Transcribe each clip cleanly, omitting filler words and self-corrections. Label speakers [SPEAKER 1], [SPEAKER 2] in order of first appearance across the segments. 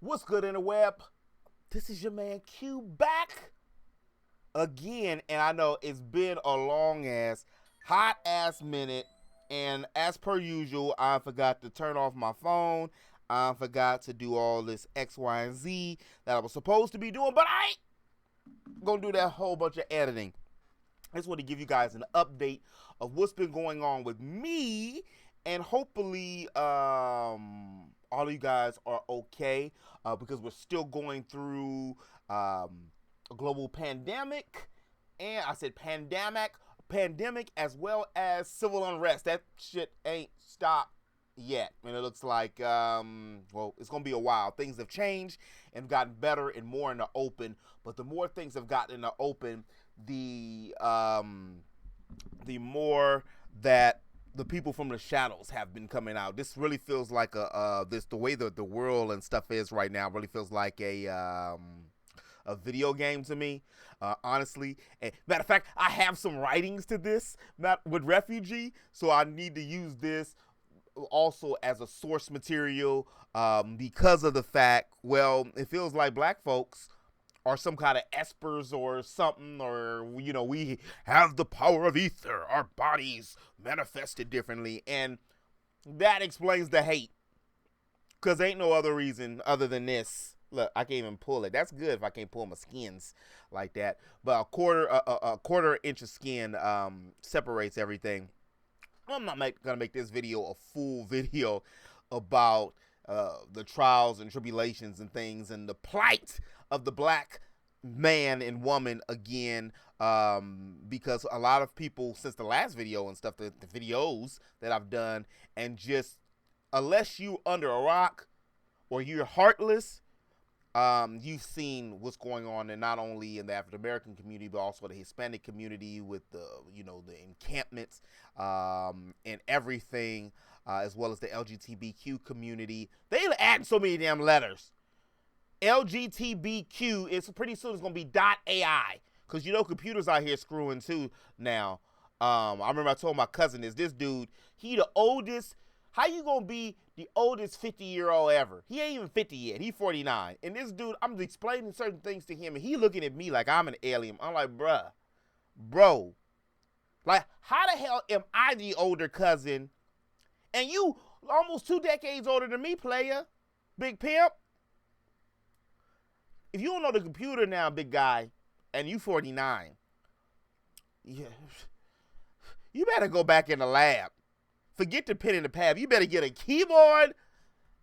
[SPEAKER 1] What's good in the web? This is your man Q back again, and I know it's been a long ass, hot ass minute. And as per usual, I forgot to turn off my phone. I forgot to do all this X, Y, and Z that I was supposed to be doing, but I ain't gonna do that whole bunch of editing. I just want to give you guys an update of what's been going on with me, and hopefully, all of you guys are okay because we're still going through a global pandemic, and I said pandemic as well as civil unrest. That shit ain't stopped yet, and it looks like well, it's gonna be a while. Things have changed and gotten better and more in the open, but the more things have gotten in the open, the more that the people from the shadows have been coming out. This really feels like the way that the world and stuff is right now really feels like a video game to me, honestly. And matter of fact, I have some writings to this with refugee, so I need to use this also as a source material because of the fact, well, it feels like black folks or some kind of espers or something, or we have the power of ether, our bodies manifested differently, and that explains the hate, because ain't no other reason other than this. Look, I can't even pull it. That's good if I can't pull my skins like that, but a quarter inch of skin separates everything. I'm not gonna make this video a full video about the trials and tribulations and things and the plight of the black man and woman again, because a lot of people since the last video and stuff, the videos that I've done, and just unless you under a rock or you're heartless, you've seen what's going on, and not only in the African American community, but also the Hispanic community with the encampments and everything, as well as the LGBTQ community. They adding so many damn letters. LGBTQ is pretty soon it's gonna be .ai, because computers out here screwing too now. I remember I told my cousin this dude, he the oldest. How you gonna be the oldest 50-year-old ever? He ain't even 50 yet. He 49. And this dude, I'm explaining certain things to him, and he looking at me like I'm an alien. I'm like, bro, like, how the hell am I the older cousin, and you almost 2 decades older than me, player, big pimp? If you don't know the computer now, big guy, and you 49, yeah, you better go back in the lab. Forget the pen and the pad. You better get a keyboard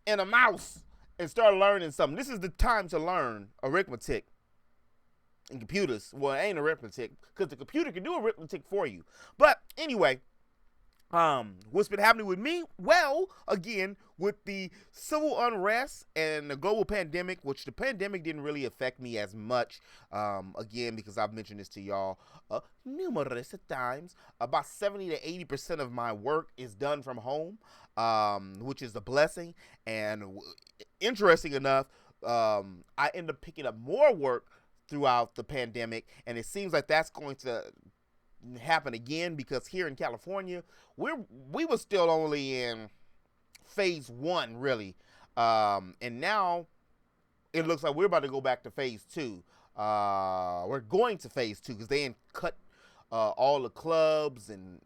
[SPEAKER 1] and a mouse and start learning something. This is the time to learn arithmetic and computers. Well, it ain't arithmetic, because the computer can do arithmetic for you. But anyway, what's been happening with me? Well, again, with the civil unrest and the global pandemic, which the pandemic didn't really affect me as much, again, because I've mentioned this to y'all numerous times. About 70 to 80% of my work is done from home, which is a blessing. And interesting enough, I end up picking up more work throughout the pandemic, and it seems like that's going to happen again, because here in California we were still only in phase 1 really, and now it looks like we're about to go back to phase 2. We're going to phase 2 because they ain't cut all the clubs and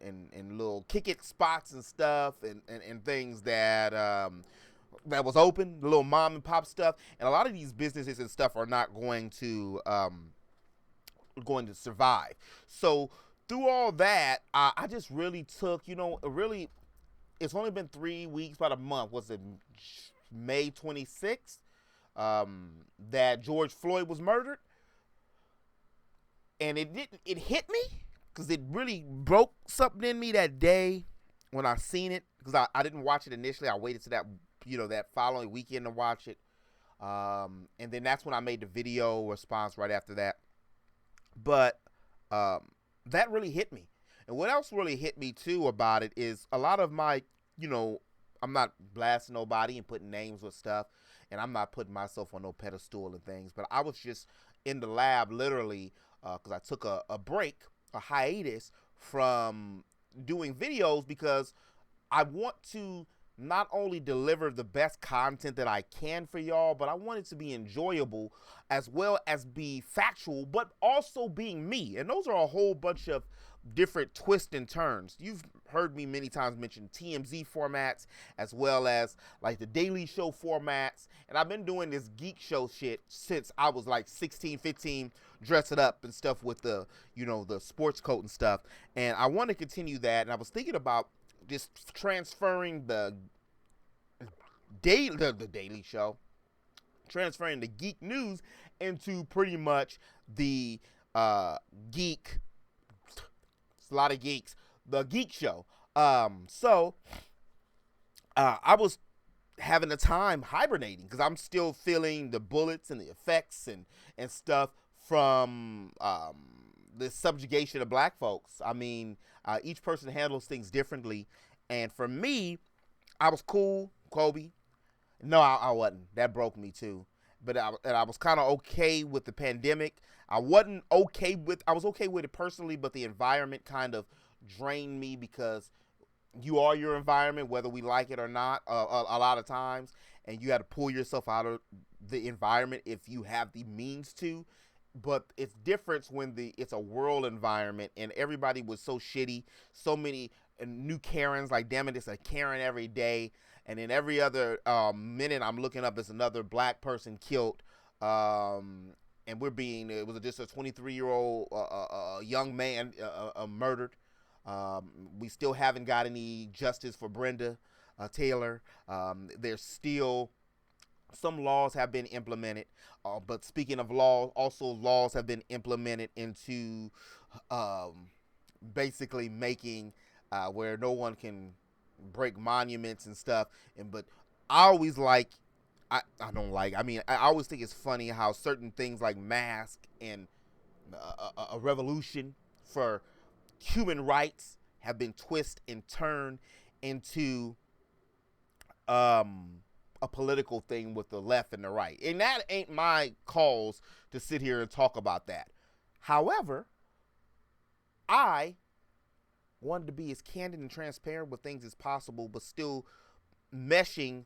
[SPEAKER 1] little kick it spots and stuff and things that that was open, the little mom and pop stuff, and a lot of these businesses and stuff are not going to survive. So through all that, I just really took, really, it's only been 3 weeks, about a month. Was it May 26th that George Floyd was murdered? And it hit me, because it really broke something in me that day when I seen it, because I didn't watch it initially. I waited to that following weekend to watch it. And then that's when I made the video response right after that. But that really hit me. And what else really hit me too about it is a lot of my, I'm not blasting nobody and putting names with stuff, and I'm not putting myself on no pedestal and things, but I was just in the lab literally, because I took a break, a hiatus from doing videos, because I want to not only deliver the best content that I can for y'all, but I want it to be enjoyable as well as be factual, but also being me. And those are a whole bunch of different twists and turns. You've heard me many times mention TMZ formats as well as like the Daily Show formats. And I've been doing this geek show shit since I was like 16, 15, dressing up and stuff with the, the sports coat and stuff. And I want to continue that. And I was thinking about just transferring the Daily Show, transferring the geek news into pretty much the geek. It's a lot of geeks. The geek show. So I was having a time hibernating because I'm still feeling the bullets and the effects and stuff from the subjugation of black folks. I mean, each person handles things differently. And for me, I was cool, Kobe. No, I wasn't. That broke me too. But I was kind of okay with the pandemic. I was okay with it personally, but the environment kind of drained me because you are your environment, whether we like it or not, a lot of times. And you had to pull yourself out of the environment if you have the means to. But it's different when it's a world environment and everybody was so shitty. So many new Karens, like, damn it, it's a Karen every day. And then every other minute I'm looking up, it's another black person killed. And it was just a 23-year-old young man murdered. We still haven't got any justice for Brenda Taylor. There's still some laws have been implemented, but speaking of laws, also laws have been implemented into basically making where no one can break monuments and stuff. But I always I always think it's funny how certain things like mask and a revolution for human rights have been twisted and turned into a political thing with the left and the right. And that ain't my cause to sit here and talk about that. However, I wanted to be as candid and transparent with things as possible, but still meshing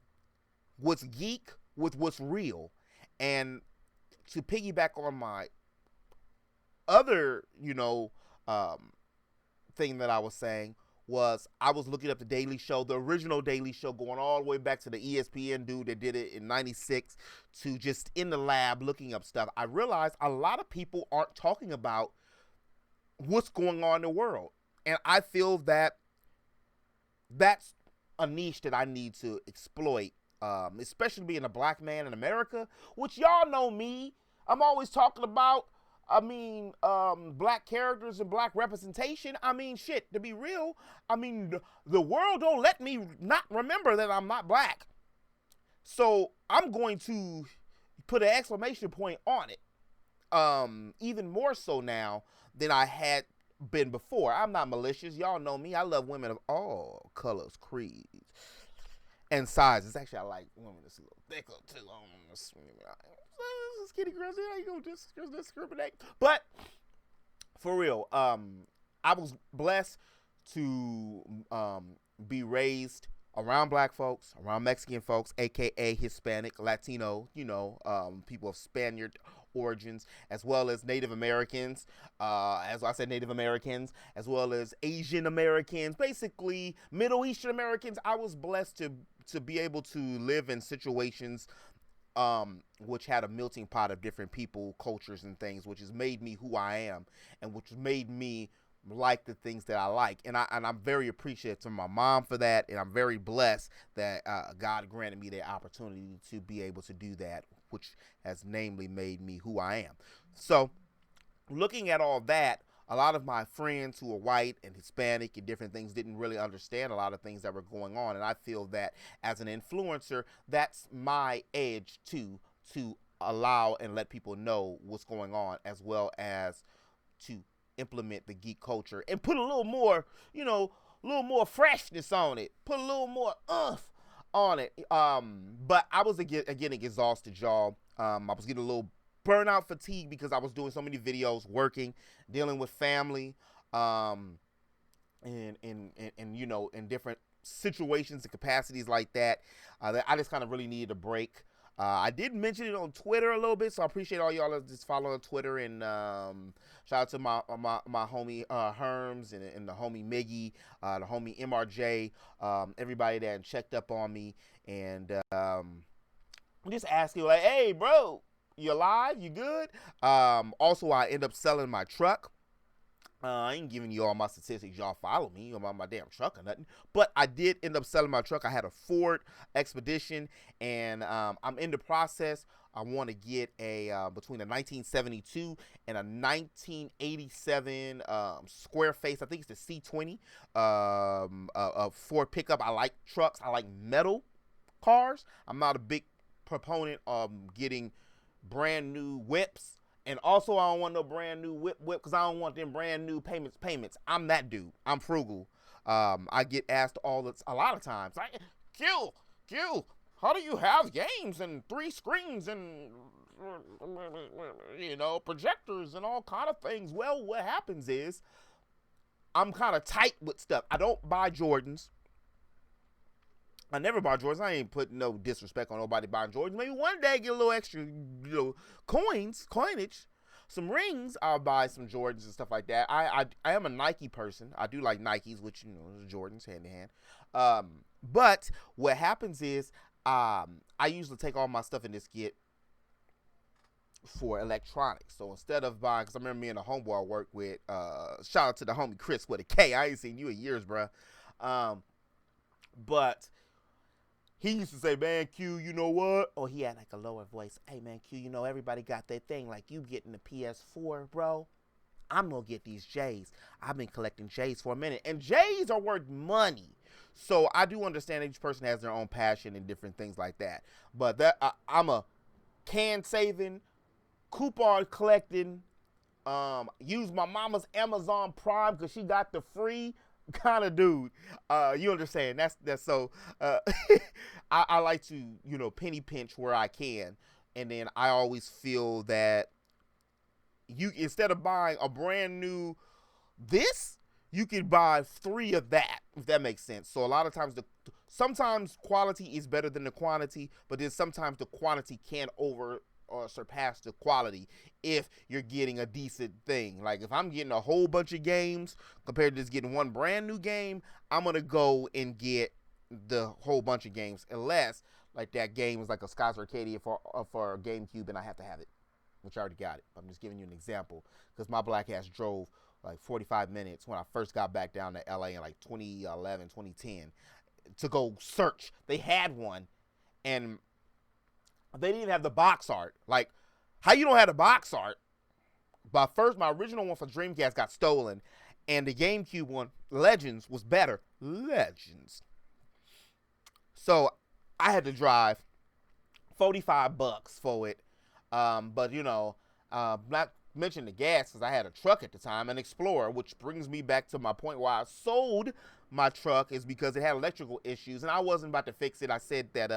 [SPEAKER 1] what's geek with what's real. And to piggyback on my other, thing that I was saying, was I was looking up the Daily Show, the original Daily Show, going all the way back to the ESPN dude that did it in 96, to just in the lab looking up stuff. I realized a lot of people aren't talking about what's going on in the world. And I feel that that's a niche that I need to exploit, especially being a black man in America, which y'all know me. I'm always talking about black characters and black representation. Shit, to be real, the world don't let me not remember that I'm not black. So I'm going to put an exclamation point on it. Even more so now than I had been before. I'm not malicious. Y'all know me. I love women of all colors, creeds, and sizes. Actually, I like women that's a little thicker too. Skinny girls, yeah, you go discriminate. But for real, I was blessed to be raised around black folks, around Mexican folks, aka Hispanic, Latino, people of Spaniard origins, as well as Native Americans, as I said, Native Americans, as well as Asian Americans, basically Middle Eastern Americans. I was blessed to be able to live in situations which had a melting pot of different people, cultures, and things, which has made me who I am, and which made me like the things that I like. And I'm very appreciative to my mom for that, and I'm very blessed that God granted me the opportunity to be able to do that, which has namely made me who I am. So, looking at all that, a lot of my friends who are white and Hispanic and different things didn't really understand a lot of things that were going on. And I feel that as an influencer, that's my edge to allow and let people know what's going on, as well as to implement the geek culture and put a little more, a little more freshness on it, put a little more on it. But I was again exhausted, y'all. I was getting a little burnout fatigue because I was doing so many videos, working, dealing with family, and in different situations and capacities like that, that I just kind of really needed a break. I did mention it on Twitter a little bit, so I appreciate all y'all that just follow on Twitter. And shout out to my homie Herms and the homie Miggy, the homie MRJ, everybody that checked up on me. And just asking, like, hey, bro, you alive? You good? Also, I end up selling my truck. I ain't giving you all my statistics. Y'all follow me about my damn truck or nothing. But I did end up selling my truck. I had a Ford Expedition, and I'm in the process. I want to get a between a 1972 and a 1987 square face. I think it's the C20 Ford pickup. I like trucks. I like metal cars. I'm not a big proponent of getting brand new whips. And also, I don't want no brand new whip because I don't want them brand new payments. I'm that dude. I'm frugal. I get asked a lot of times, like, Q, how do you have games and 3 screens and, projectors and all kind of things? Well, what happens is I'm kind of tight with stuff. I don't buy Jordans. I never buy Jordans. I ain't putting no disrespect on nobody buying Jordans. Maybe one day get a little extra, coinage, some rings. I'll buy some Jordans and stuff like that. I am a Nike person. I do like Nikes, which Jordans hand in hand. But what happens is I usually take all my stuff in this kit for electronics. So instead of buying, because I remember me and a homeboy I work with, shout out to the homie Chris with a K. I ain't seen you in years, bro. But he used to say, man, Q, you know what? Or he had like a lower voice. Hey, man, Q, everybody got their thing. Like, you getting the PS4, bro. I'm going to get these J's. I've been collecting J's for a minute. And J's are worth money. So I do understand each person has their own passion and different things like that. But I'm a can saving, coupon collecting, use my mama's Amazon Prime because she got the free kind of dude. You understand? That's so I like to penny pinch where I can, and then I always feel that you, instead of buying a brand new this, you can buy 3 of that, if that makes sense. So a lot of times sometimes quality is better than the quantity, but then sometimes the quantity can over or surpass the quality if you're getting a decent thing. Like, if I'm getting a whole bunch of games compared to just getting one brand new game, I'm gonna go and get the whole bunch of games, unless like that game is like a Skies Arcadia for GameCube and I have to have it, which I already got it. I'm just giving you an example because my black ass drove like 45 minutes when I first got back down to LA in like 2011, 2010 to go search. They had one and they didn't have the box art. Like, how you don't have the box art? But first, my original one for Dreamcast got stolen, and the GameCube one, Legends, was better. Legends. So I had to drive $45 for it. But not mention the gas, because I had a truck at the time, an Explorer, which brings me back to my point why I sold my truck, is because it had electrical issues, and I wasn't about to fix it. I said that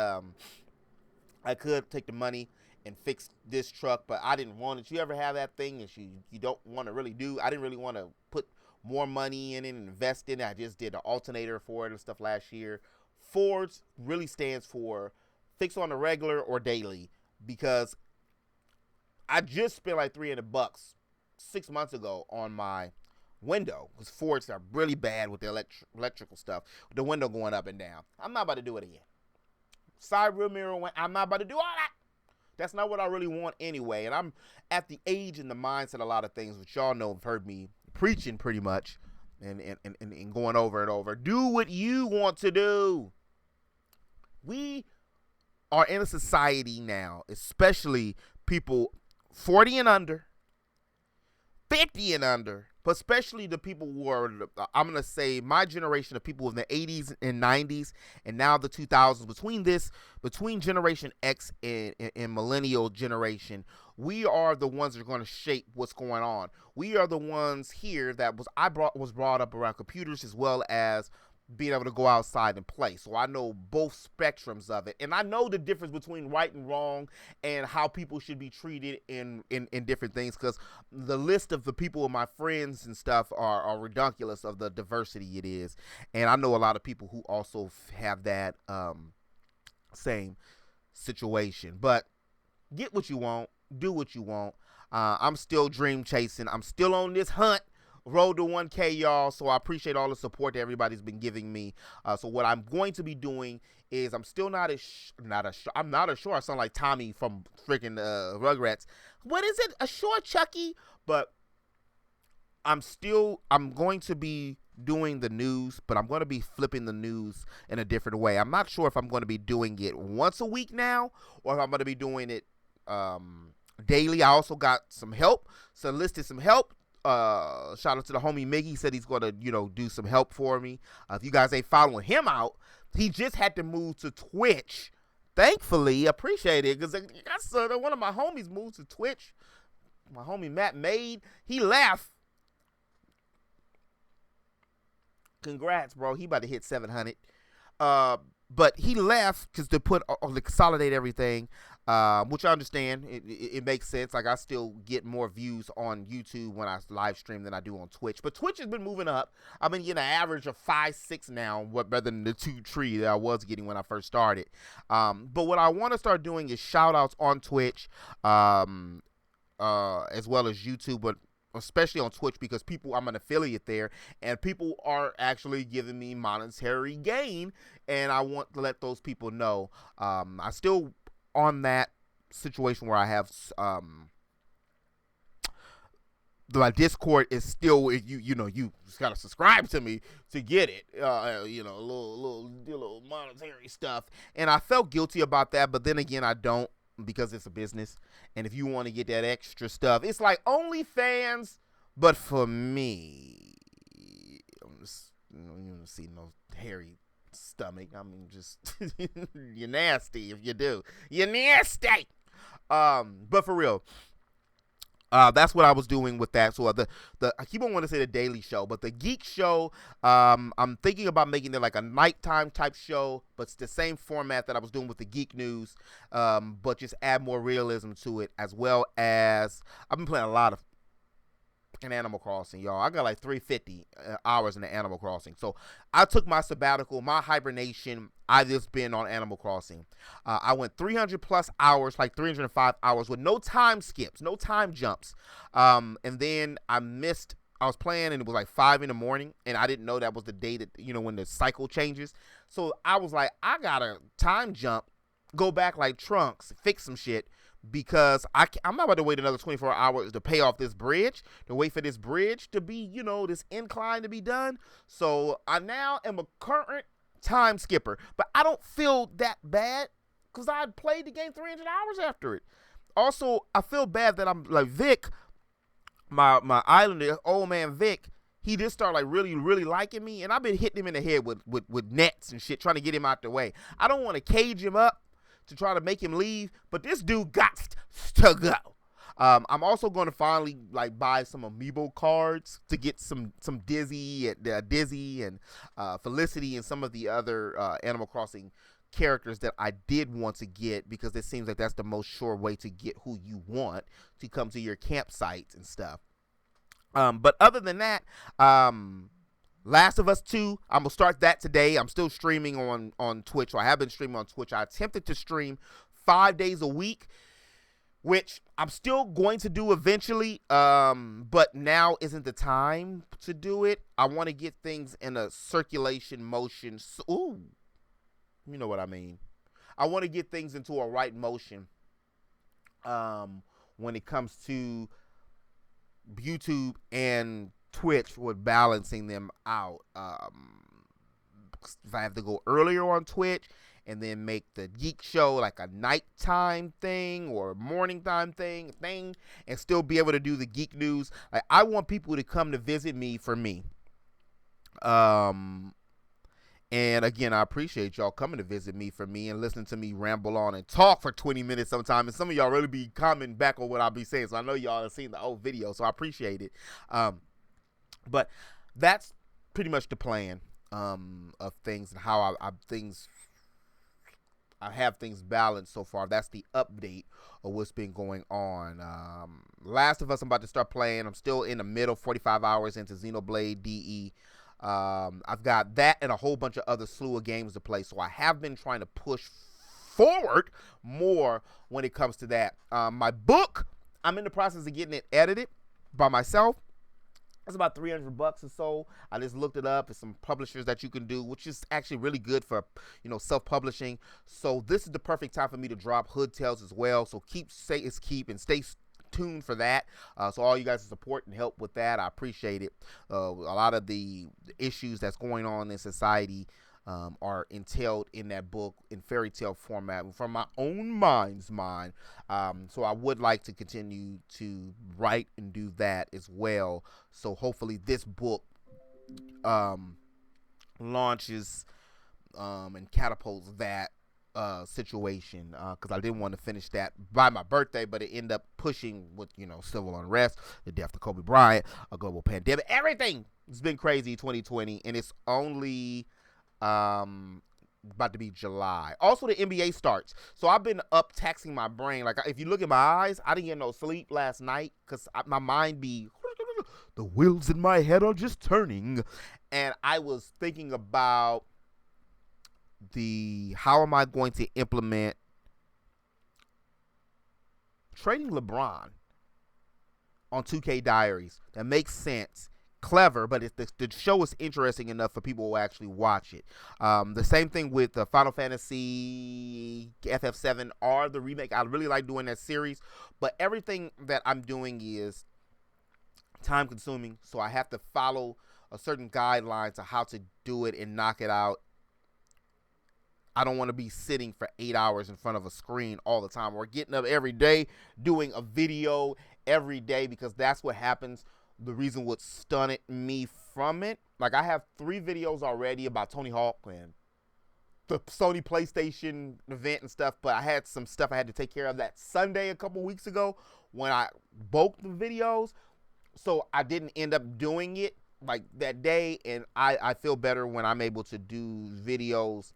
[SPEAKER 1] I could take the money and fix this truck, but I didn't want it. You ever have that thing that you don't want to really do? I didn't really want to put more money in it and invest in it. I just did an alternator for it and stuff last year. Ford's really stands for fix on the regular or daily, because I just spent like $300 6 months ago on my window, because Fords are really bad with the electrical stuff, with the window going up and down. I'm not about to do it again. Side rear mirror, I'm not about to do all that. That's not what I really want anyway. And I'm at the age and the mindset, a lot of things which y'all know have heard me preaching pretty much and going over and over. Do what you want to do. We are in a society now, especially people 40 and under, 50 and under, but especially the people who are, I'm going to say, my generation of people in the 80s and 90s and now the 2000s, between Generation X and millennial generation, we are the ones that are going to shape what's going on. We are the ones here that was brought up around computers, as well as being able to go outside and play. So I know both spectrums of it. And I know the difference between right and wrong and how people should be treated in different things, because the list of the people of my friends and stuff are ridiculous of the diversity it is. And I know a lot of people who also have that same situation. But get what you want, do what you want. I'm still dream chasing. I'm still on this hunt. Road to 1K, y'all. So I appreciate all the support that everybody's been giving me. So what I'm going to be doing is, I'm still I'm not sure. I sound like Tommy from freaking Rugrats. What is it? A short Chucky? But I'm going to be doing the news, but I'm going to be flipping the news in a different way. I'm not sure if I'm going to be doing it once a week now, or if I'm going to be doing it daily. I also got some help, enlisted some help. Shout out to the homie Miggy. He said he's going to, do some help for me. If you guys ain't following him out, he just had to move to Twitch. Thankfully, appreciate it, because one of my homies moved to Twitch. My homie Matt Made, he left. Congrats, bro. He about to hit 700. But he left because to consolidate everything, which I understand. It makes sense. Like, I still get more views on YouTube when I live stream than I do on Twitch. But Twitch has been moving up. I've been getting an average of 5, 6 now, rather than the 2, 3 that I was getting when I first started. But what I want to start doing is shout outs on Twitch, as well as YouTube, but especially on Twitch, because I'm an affiliate there, and people are actually giving me monetary gain, and I want to let those people know. I still on that situation where I have my Discord is still, you just gotta subscribe to me to get it, a little monetary stuff, and I felt guilty about that, but then again, I don't, because it's a business. And if you want to get that extra stuff, it's like OnlyFans, but for me. You don't see no hairy stomach. I mean, just you're nasty if you do. You're nasty. But for real, that's what I was doing with that. So I keep on wanting to say the Daily Show, but the Geek Show, I'm thinking about making it like a nighttime type show, but it's the same format that I was doing with the Geek News, but just add more realism to it, as well as I've been playing a lot of in Animal Crossing, y'all. I got like 350 hours in the Animal Crossing. So I took my sabbatical, my hibernation. I just been on Animal Crossing. I went 300 plus hours, like 305 hours with no time skips, no time jumps. And then I was playing and it was like 5 in the morning, and I didn't know that was the day that, when the cycle changes. So I was like, I gotta time jump, go back like Trunks, fix some shit, because I'm not about to wait another 24 hours to pay off this bridge, to wait for this bridge to be, this incline to be done. So I now am a current time skipper, but I don't feel that bad because I played the game 300 hours after it. Also, I feel bad that I'm like Vic, my islander, old man Vic, he just started like really, really liking me, and I've been hitting him in the head with nets and shit, trying to get him out the way. I don't want to cage him up to try to make him leave, but this dude got to go. I'm also going to finally like buy some amiibo cards to get some Dizzy and Felicity and some of the other Animal Crossing characters that I did want to get, because it seems like that's the most sure way to get who you want to come to your campsites and stuff. But other than that, Last of Us 2, I'm going to start that today. I'm still streaming on Twitch. So I have been streaming on Twitch. I attempted to stream 5 days a week, which I'm still going to do eventually, but now isn't the time to do it. I want to get things in a circulation motion. Ooh, you know what I mean. I want to get things into a right motion when it comes to YouTube and Twitch, with balancing them out. If I have to go earlier on Twitch and then make the Geek Show like a nighttime thing or a morning time thing, and still be able to do the Geek News, like, I want people to come to visit me for me. And again, I appreciate y'all coming to visit me for me and listening to me ramble on and talk for 20 minutes sometimes. And some of y'all really be commenting back on what I'll be saying. So I know y'all have seen the old video, so I appreciate it. But that's pretty much the plan. of things and how I have things balanced so far. That's the update of what's been going on. Last of Us, I'm about to start playing. I'm still in the middle, 45 hours into Xenoblade DE. I've got that and a whole bunch of other slew of games to play. So I have been trying to push forward more when it comes to that. My book, I'm in the process of getting it edited by myself. It's about $300 or so. I just looked it up. There's some publishers that you can do, which is actually really good for, self-publishing. So this is the perfect time for me to drop Hood Tales as well. So keep and stay tuned for that. So all you guys support and help with that, I appreciate it. A lot of the issues that's going on in society are entailed in that book in fairy tale format from my own mind's mind. So I would like to continue to write and do that as well. So hopefully this book launches and catapults that situation, because I didn't want to finish that by my birthday, but it ended up pushing with civil unrest, the death of Kobe Bryant, a global pandemic, everything. It's been crazy 2020, and it's only about to be July. Also, the NBA starts. So I've been up taxing my brain. Like, if you look at my eyes, I didn't get no sleep last night because my mind be, the wheels in my head are just turning. And I was thinking about how am I going to implement trading LeBron on 2K Diaries that makes sense, clever, but the show is interesting enough for people who actually watch it. The same thing with the Final Fantasy FF7R, the remake. I really like doing that series, but everything that I'm doing is time consuming, so I have to follow a certain guidelines of how to do it and knock it out. I don't want to be sitting for 8 hours in front of a screen all the time, or getting up every day doing a video every day, because that's what happens. The reason what stunned me from it, like, I have 3 videos already about Tony Hawk and the Sony PlayStation event and stuff, but I had some stuff I had to take care of that Sunday a couple weeks ago when I bulked the videos, so I didn't end up doing it like that day, and I feel better when I'm able to do videos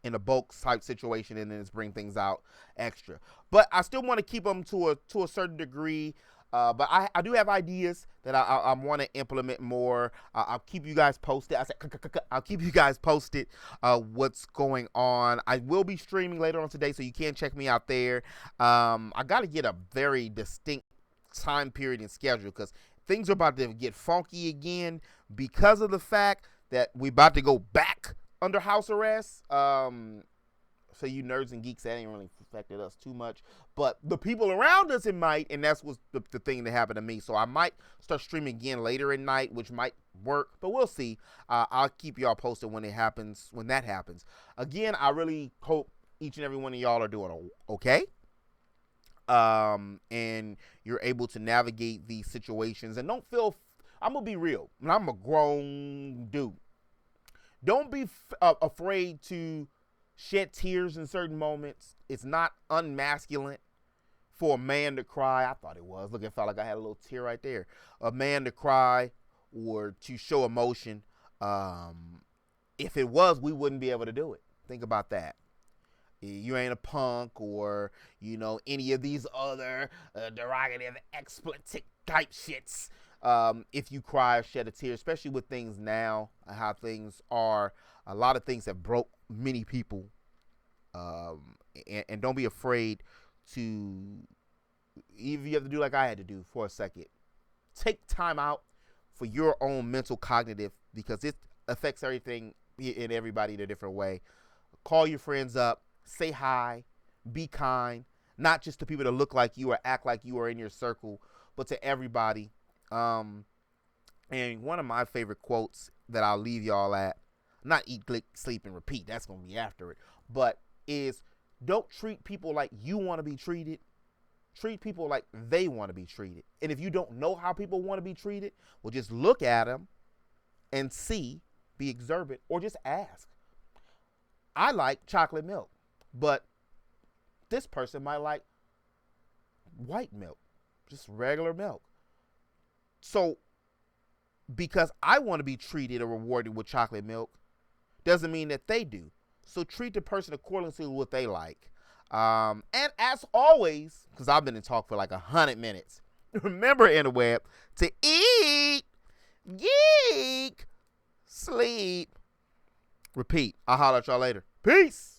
[SPEAKER 1] in a bulk type situation and then just bring things out extra. But I still want to keep them to a certain degree. But I do have ideas that I want to implement more. I'll keep you guys posted. I'll keep you guys posted what's going on. I will be streaming later on today, so you can check me out there. I got to get a very distinct time period and schedule, because things are about to get funky again because of the fact that we're about to go back under house arrest. So you nerds and geeks, that ain't really affected us too much, but the people around us, it might, and that's what's the thing that happened to me. So I might start streaming again later at night, which might work, but we'll see. I'll keep y'all posted when that happens. Again, I really hope each and every one of y'all are doing okay. And you're able to navigate these situations, and don't feel, I'm gonna be real, and I'm a grown dude. Don't be afraid to shed tears in certain moments. It's not unmasculine for a man to cry. I thought it was. Look, it felt like I had a little tear right there. A man to cry or to show emotion. If it was, we wouldn't be able to do it. Think about that. You ain't a punk or, any of these other derogative, expletive type shits. If you cry or shed a tear, especially with things now, how things are, a lot of things have broke many people. And don't be afraid to, even if you have to do like I had to do for a second, take time out for your own mental cognitive, because it affects everything and everybody in a different way. Call your friends up, say hi, be kind, not just to people that look like you or act like you are in your circle, but to everybody. And one of my favorite quotes that I'll leave y'all at, not eat, sleep, and repeat, that's going to be after it, but is, don't treat people like you want to be treated. Treat people like they want to be treated. And if you don't know how people want to be treated, well, just look at them and see, be observant, or just ask. I like chocolate milk, but this person might like white milk, just regular milk. So because I want to be treated or rewarded with chocolate milk doesn't mean that they do. So treat the person according to what they like. And as always, because I've been in talk for like 100 minutes, remember, interweb, to eat, geek, sleep, repeat. I'll holler at y'all later. Peace.